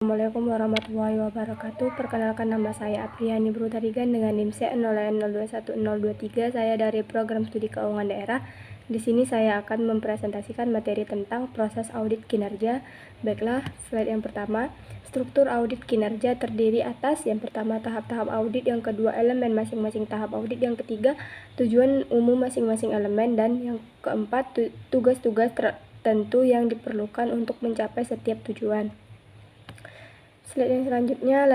Assalamualaikum warahmatullahi wabarakatuh. Perkenalkan, nama saya Apriani Brutarigan dengan NIM C0N021023. Saya dari Program Studi Keuangan Daerah. Di sini saya akan mempresentasikan materi tentang proses audit kinerja. Baiklah, slide yang pertama. Struktur audit kinerja terdiri atas yang pertama tahap-tahap audit, yang kedua elemen masing-masing tahap audit, yang ketiga tujuan umum masing-masing elemen, dan yang keempat tugas-tugas tertentu yang diperlukan untuk mencapai setiap tujuan. Slide yang selanjutnya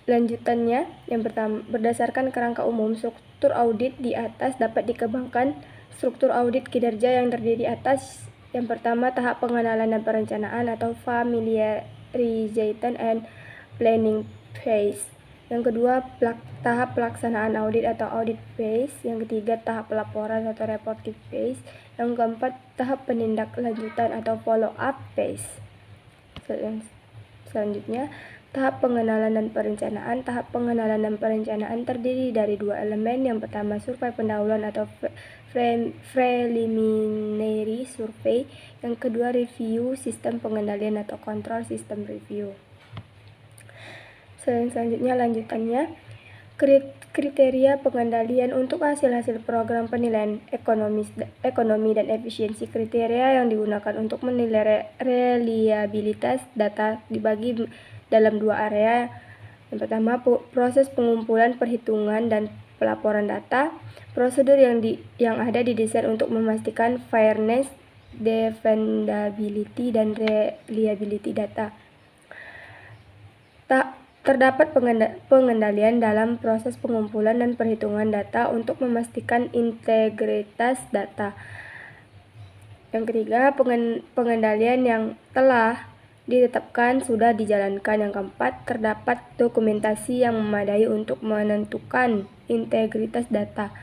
lanjutannya. Yang pertama, berdasarkan kerangka umum struktur audit di atas dapat dikembangkan. Struktur audit kinerja yang terdiri atas yang pertama tahap pengenalan dan perencanaan atau familiarization and planning phase. Yang kedua tahap pelaksanaan audit atau audit phase. Yang ketiga tahap pelaporan atau reporting phase. Yang keempat tahap penindaklanjutan atau follow up phase. Selanjutnya, tahap pengenalan dan perencanaan. Tahap pengenalan dan perencanaan terdiri dari dua elemen. Yang pertama survei pendahuluan atau preliminary survey. Yang kedua review sistem pengendalian atau control system review. Selanjutnya lanjutannya, kriteria pengendalian untuk hasil-hasil program penilaian ekonomi dan efisiensi. Kriteria yang digunakan untuk menilai reliabilitas data dibagi dalam dua area. Yang pertama, proses pengumpulan, perhitungan, dan pelaporan data. Prosedur yang ada didesain untuk memastikan fairness, defendability, dan reliability data. Terdapat pengendalian dalam proses pengumpulan dan perhitungan data untuk memastikan integritas data. Yang ketiga, pengendalian yang telah ditetapkan sudah dijalankan. Yang keempat, terdapat dokumentasi yang memadai untuk menentukan integritas data.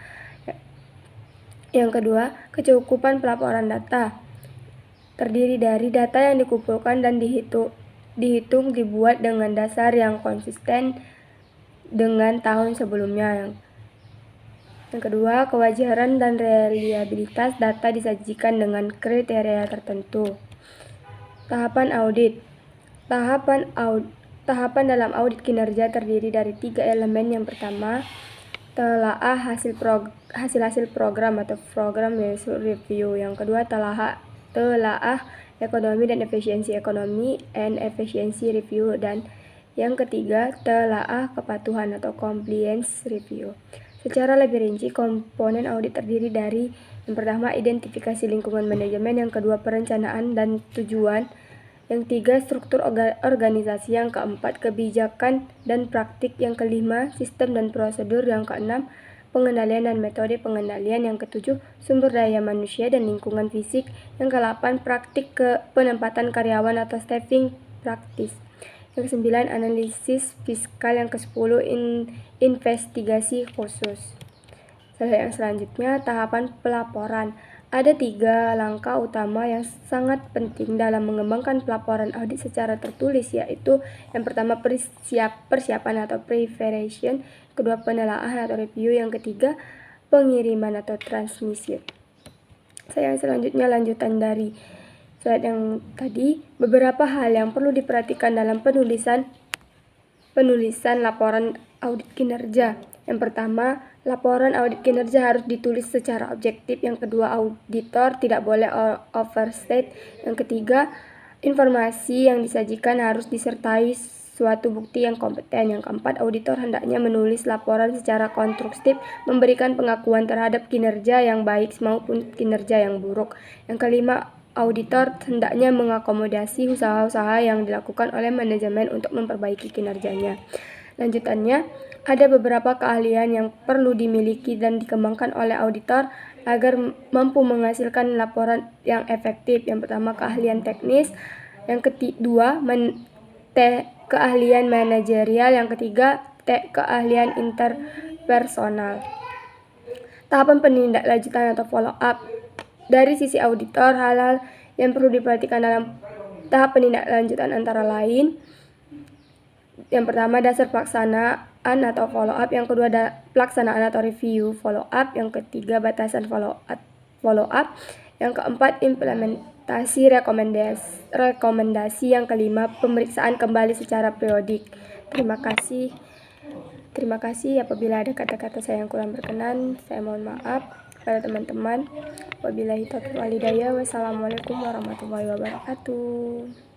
Yang kedua, kecukupan pelaporan data terdiri dari data yang dikumpulkan dan dihitung dibuat dengan dasar yang konsisten dengan tahun sebelumnya. Yang kedua, kewajaran dan reliabilitas data disajikan dengan kriteria tertentu. Tahapan audit. Tahapan dalam audit kinerja terdiri dari tiga elemen. Yang pertama, telaah hasil program atau program review. Yang kedua, telaah ekonomi dan efisiensi ekonomi and efficiency review, dan yang ketiga telaah kepatuhan atau compliance review. Secara lebih rinci, komponen audit terdiri dari yang pertama identifikasi lingkungan manajemen, yang kedua perencanaan dan tujuan, yang ketiga struktur organisasi, yang keempat kebijakan dan praktik, yang kelima sistem dan prosedur, yang keenam pengendalian dan metode pengendalian, yang ketujuh sumber daya manusia dan lingkungan fisik, yang ke-8 praktik penempatan karyawan atau staffing practice, yang ke-9 analisis fiskal, yang ke-10 investigasi khusus. Selanjutnya, tahapan pelaporan. Ada tiga langkah utama yang sangat penting dalam mengembangkan pelaporan audit secara tertulis, yaitu yang pertama persiapan atau preparation, kedua penelaahan atau review, yang ketiga pengiriman atau transmission. Selanjutnya lanjutan dari slide yang tadi, beberapa hal yang perlu diperhatikan dalam penulisan laporan audit kinerja. Yang pertama, laporan audit kinerja harus ditulis secara objektif. Yang kedua, auditor tidak boleh overstate. Yang ketiga, informasi yang disajikan harus disertai suatu bukti yang kompeten. Yang keempat, auditor hendaknya menulis laporan secara konstruktif, memberikan pengakuan terhadap kinerja yang baik maupun kinerja yang buruk. Yang kelima, auditor hendaknya mengakomodasi usaha-usaha yang dilakukan oleh manajemen untuk memperbaiki kinerjanya. Lanjutannya, ada beberapa keahlian yang perlu dimiliki dan dikembangkan oleh auditor agar mampu menghasilkan laporan yang efektif. Yang pertama, keahlian teknis. Yang kedua, keahlian manajerial. Yang ketiga, keahlian interpersonal. Tahapan penindaklanjutan atau follow up. Dari sisi auditor, hal-hal yang perlu diperhatikan dalam tahap penindaklanjutan antara lain: yang pertama, dasar pelaksanaan atau follow up, yang kedua pelaksanaan atau review follow up, yang ketiga batasan follow up, yang keempat rekomendasi yang kelima, pemeriksaan kembali secara periodik. Terima kasih. Apabila ada kata-kata saya yang kurang berkenan, saya mohon maaf kepada teman-teman. Wabillahi taufiq wal hidayah. Wassalamualaikum warahmatullahi wabarakatuh.